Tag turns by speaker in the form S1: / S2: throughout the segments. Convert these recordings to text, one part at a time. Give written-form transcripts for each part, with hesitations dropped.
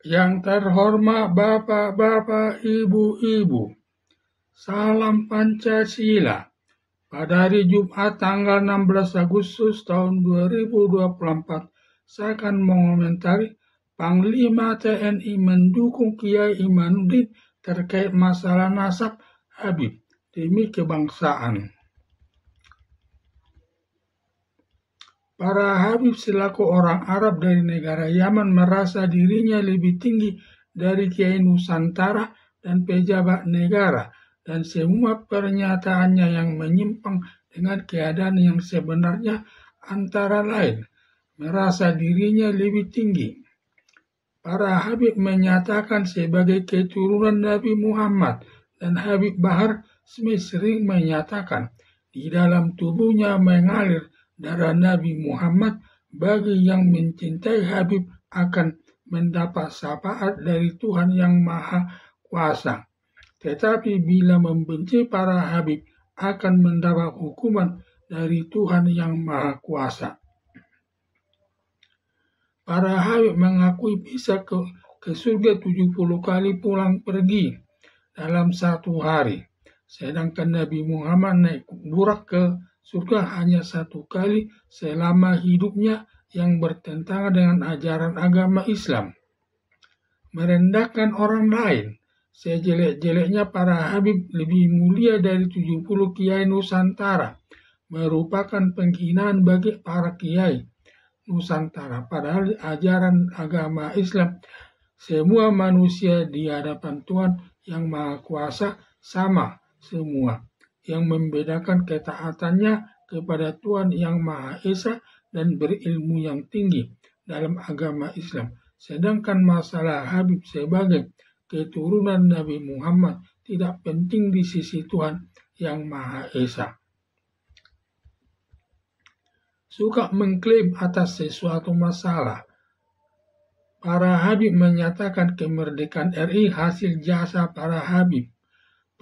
S1: Yang terhormat Bapak-bapak, Ibu-ibu, salam Pancasila. Pada hari Jumat tanggal 16 Agustus tahun 2024, saya akan mengomentari Panglima TNI mendukung Kiai Imanuddin terkait masalah nasab Habib demi kebangsaan. Para Habib selaku orang Arab dari negara Yaman merasa dirinya lebih tinggi dari Kiai Nusantara dan pejabat negara, dan semua pernyataannya yang menyimpang dengan keadaan yang sebenarnya antara lain merasa dirinya lebih tinggi. Para Habib menyatakan sebagai keturunan Nabi Muhammad, dan Habib Bahar Smith sering menyatakan di dalam tubuhnya mengalir darah Nabi Muhammad. Bagi yang mencintai Habib akan mendapat syafaat dari Tuhan yang Maha Kuasa. Tetapi bila membenci para Habib akan mendapat hukuman dari Tuhan yang Maha Kuasa. Para Habib mengakui bisa ke surga 70 kali pulang pergi dalam satu hari. Sedangkan Nabi Muhammad naik burak ke surga hanya 1 kali selama hidupnya yang bertentangan dengan ajaran agama Islam. Merendahkan orang lain. Sejelek-jeleknya para Habib lebih mulia dari 70 Kiai Nusantara. Merupakan penghinaan bagi para Kiai Nusantara. Padahal ajaran agama Islam, semua manusia di hadapan Tuhan yang Maha Kuasa sama semua. Yang membedakan ketaatannya kepada Tuhan yang Maha Esa dan berilmu yang tinggi dalam agama Islam. Sedangkan masalah Habib sebagai keturunan Nabi Muhammad tidak penting di sisi Tuhan yang Maha Esa. Suka mengklaim atas sesuatu masalah. Para Habib menyatakan kemerdekaan RI hasil jasa para Habib.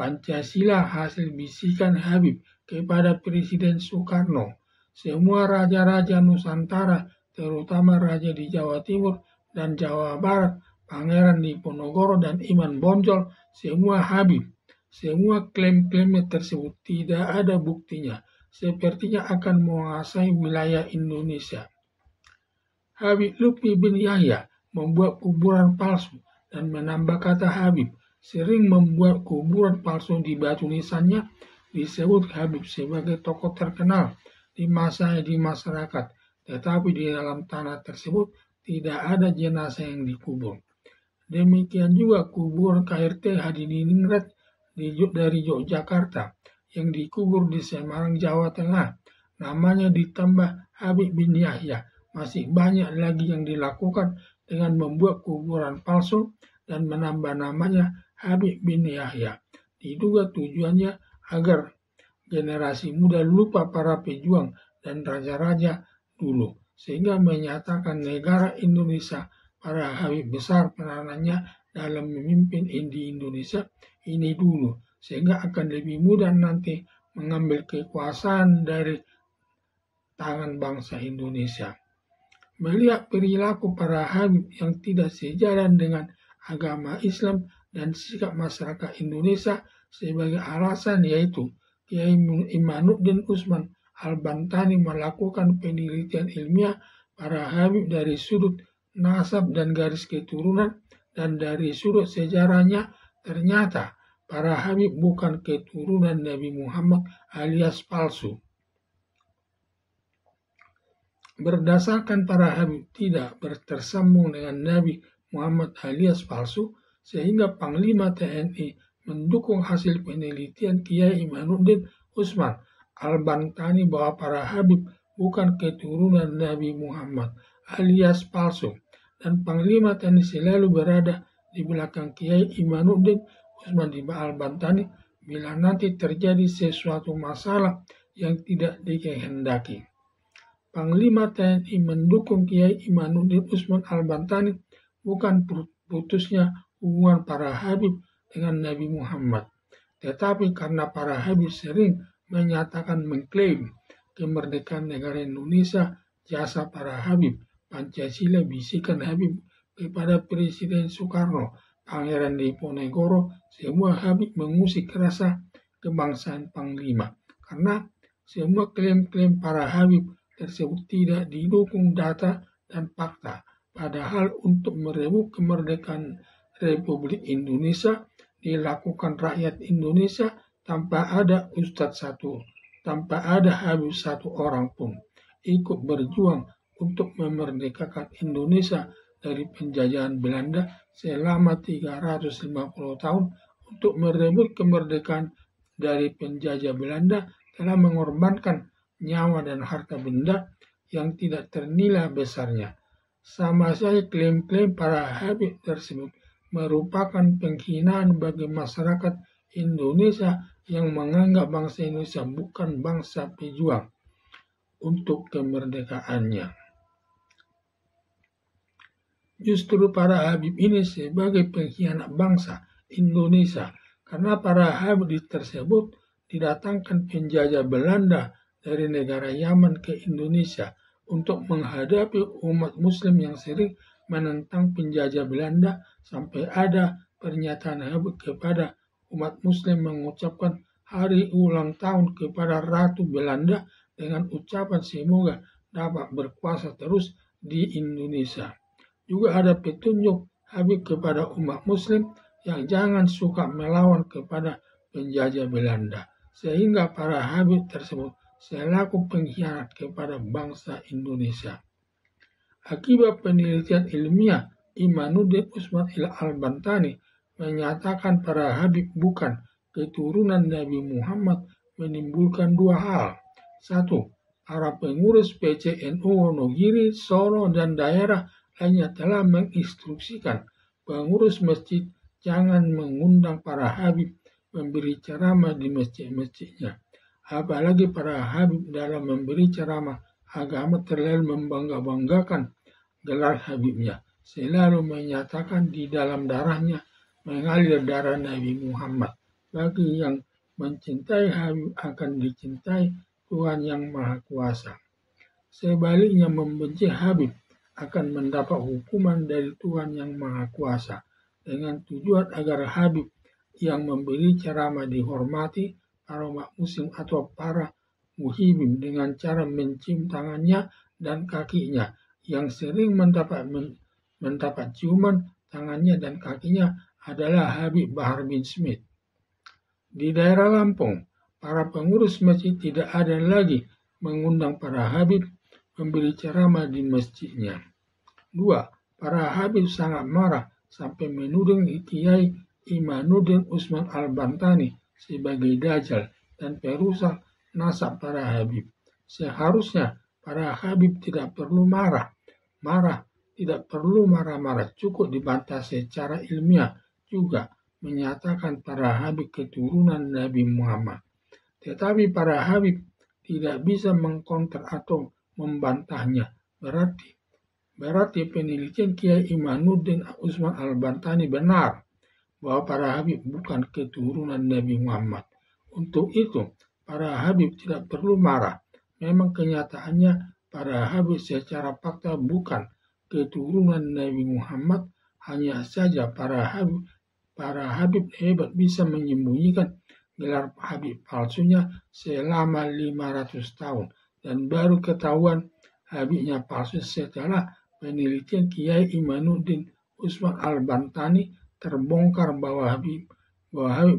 S1: Pancasila hasil bisikan Habib kepada Presiden Soekarno. Semua raja-raja Nusantara, terutama raja di Jawa Timur dan Jawa Barat, Pangeran Diponegoro dan Iman Bonjol, semua Habib. Semua klaim-klaimnya tersebut tidak ada buktinya. Sepertinya akan menguasai wilayah Indonesia. Habib Lutfi bin Yahya membuat kuburan palsu dan menambah kata Habib. Sering membuat kuburan palsu di batu nisannya. Disebut Habib sebagai tokoh terkenal di masanya di masyarakat, tetapi di dalam tanah tersebut tidak ada jenazah yang dikubur. Demikian juga kuburan KRT Hadiningrat dari Yogyakarta yang dikubur di Semarang, Jawa Tengah. Namanya ditambah Habib bin Yahya. Masih banyak lagi yang dilakukan dengan membuat kuburan palsu dan menambah namanya Habib bin Yahya. Diduga tujuannya agar generasi muda lupa para pejuang dan raja-raja dulu, sehingga menyatakan negara Indonesia, para Habib besar peranannya dalam memimpin di Indonesia ini dulu, sehingga akan lebih mudah nanti mengambil kekuasaan dari tangan bangsa Indonesia. Melihat perilaku para Habib yang tidak sejalan dengan agama Islam dan sikap masyarakat Indonesia sebagai alasan, yaitu Kiai Imanuddin Usman Al-Bantani melakukan penelitian ilmiah para Habib dari sudut nasab dan garis keturunan, dan dari sudut sejarahnya ternyata para Habib bukan keturunan Nabi Muhammad alias palsu. Berdasarkan para Habib tidak tersambung dengan Nabi Muhammad alias palsu, sehingga Panglima TNI mendukung hasil penelitian Kiai Imanuddin Usman Al-Bantani bahwa para Habib bukan keturunan Nabi Muhammad alias palsu, dan Panglima TNI selalu berada di belakang Kiai Imanuddin Usman Al-Bantani bila nanti terjadi sesuatu masalah yang tidak dikehendaki. Panglima TNI mendukung Kiai Imanuddin Usman Al-Bantani bukan putusnya hubungan para Habib dengan Nabi Muhammad, tetapi karena para Habib sering menyatakan mengklaim kemerdekaan negara Indonesia, jasa para Habib, Pancasila, bisikan Habib kepada Presiden Soekarno, Pangeran Diponegoro, semua Habib mengusik rasa kebangsaan Panglima. Karena semua klaim-klaim para Habib tersebut tidak didukung data dan fakta. Padahal untuk merebut kemerdekaan Republik Indonesia dilakukan rakyat Indonesia tanpa ada tanpa ada Habib satu orang pun ikut berjuang untuk memerdekakan Indonesia dari penjajahan Belanda selama 350 tahun. Untuk merebut kemerdekaan dari penjajah Belanda telah mengorbankan nyawa dan harta benda yang tidak ternilai besarnya. Sama saja klaim-klaim para Habib tersebut merupakan penghinaan bagi masyarakat Indonesia yang menganggap bangsa Indonesia bukan bangsa pejuang untuk kemerdekaannya. Justru para Habib ini sebagai pengkhianat bangsa Indonesia, karena para Habib tersebut didatangkan penjajah Belanda dari negara Yaman ke Indonesia untuk menghadapi umat Muslim yang sering menentang penjajah Belanda, sampai ada pernyataan Habib kepada umat Muslim mengucapkan hari ulang tahun kepada Ratu Belanda dengan ucapan semoga dapat berkuasa terus di Indonesia. Juga ada petunjuk Habib kepada umat Muslim yang jangan suka melawan kepada penjajah Belanda, sehingga para Habib tersebut selaku pengkhianat kepada bangsa Indonesia. Akibat penelitian ilmiah, Imanuddin Usman Al-Bantani menyatakan para Habib bukan keturunan Nabi Muhammad menimbulkan dua hal. Satu, para pengurus PCNU Wonogiri, Solo, dan daerah lainnya telah menginstruksikan pengurus masjid jangan mengundang para Habib memberi ceramah di masjid-masjidnya. Apalagi para Habib dalam memberi ceramah agama terlalu membangga-banggakan gelar Habibnya, selalu menyatakan di dalam darahnya mengalir darah Nabi Muhammad. Bagi yang mencintai Habib akan dicintai Tuhan yang Maha Kuasa. Sebaliknya membenci Habib akan mendapat hukuman dari Tuhan yang Maha Kuasa, dengan tujuan agar Habib yang memberi ceramah dihormati para umat muslim atau para muhibin dengan cara mencium tangannya dan kakinya, yang sering mendapat ciuman tangannya dan kakinya adalah Habib Bahar bin Smith. Di daerah Lampung, para pengurus masjid tidak ada lagi mengundang para Habib memberi ceramah di masjidnya. 2. Para Habib sangat marah sampai menuding Kiai Imanuddin Usman Al-Bantani sebagai dajjal dan perusak nasab para Habib. Seharusnya para Habib tidak perlu marah, cukup dibantah secara ilmiah, juga menyatakan para Habib keturunan Nabi Muhammad. Tetapi para Habib tidak bisa mengkonter atau membantahnya. Berarti penelitian Kiai Imanuddin Usman Al-Bantani benar bahwa para Habib bukan keturunan Nabi Muhammad. Untuk itu, para Habib tidak perlu marah. Memang kenyataannya para Habib secara fakta bukan keturunan Nabi Muhammad. Hanya saja para Habib hebat bisa menyembunyikan gelar Habib palsunya selama 500 tahun. Dan baru ketahuan Habibnya palsu setelah penelitian Kiai Imanuddin Usman Al-Bantani terbongkar bahwa Habib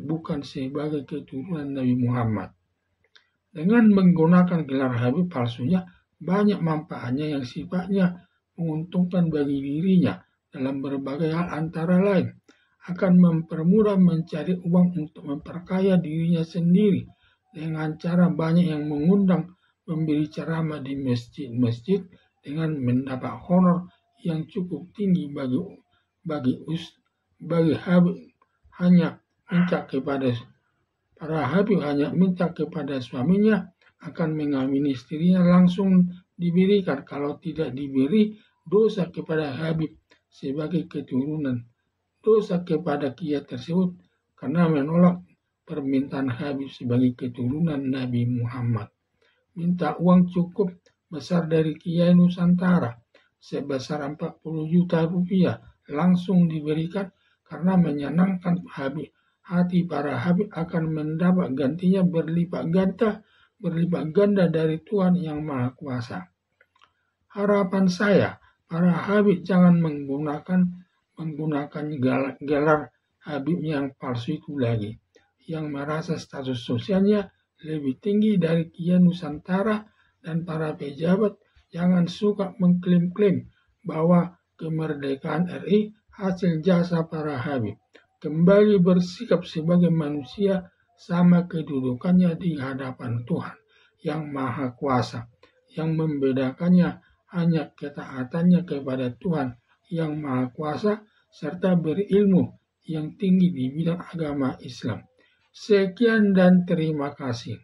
S1: bukan sebagai keturunan Nabi Muhammad. Dengan menggunakan gelar Habib palsunya, banyak manfaatnya yang sifatnya menguntungkan bagi dirinya dalam berbagai hal, antara lain akan mempermudah mencari uang untuk memperkaya dirinya sendiri dengan cara banyak yang mengundang memberi ceramah di masjid-masjid dengan mendapat honor yang cukup tinggi bagi Habib hanya minta kepada suaminya akan mengamini istrinya langsung diberikan. Kalau tidak diberi, dosa kepada Habib sebagai keturunan, dosa kepada Kiai tersebut karena menolak permintaan Habib sebagai keturunan Nabi Muhammad. Minta uang cukup besar dari Kiai Nusantara sebesar 40 juta rupiah langsung diberikan karena menyenangkan hati para habib akan mendapat gantinya berlipat ganda dari Tuhan yang Maha Kuasa. Harapan saya, para habib jangan menggunakan gelar habib yang palsu itu lagi, yang merasa status sosialnya lebih tinggi dari Kiai Nusantara, dan para pejabat jangan suka mengklaim-klaim bahwa kemerdekaan RI hasil jasa para habib. Kembali bersikap sebagai manusia sama kedudukannya di hadapan Tuhan yang Maha Kuasa. Yang membedakannya hanya ketaatannya kepada Tuhan yang Maha Kuasa serta berilmu yang tinggi di bidang agama Islam. Sekian dan terima kasih.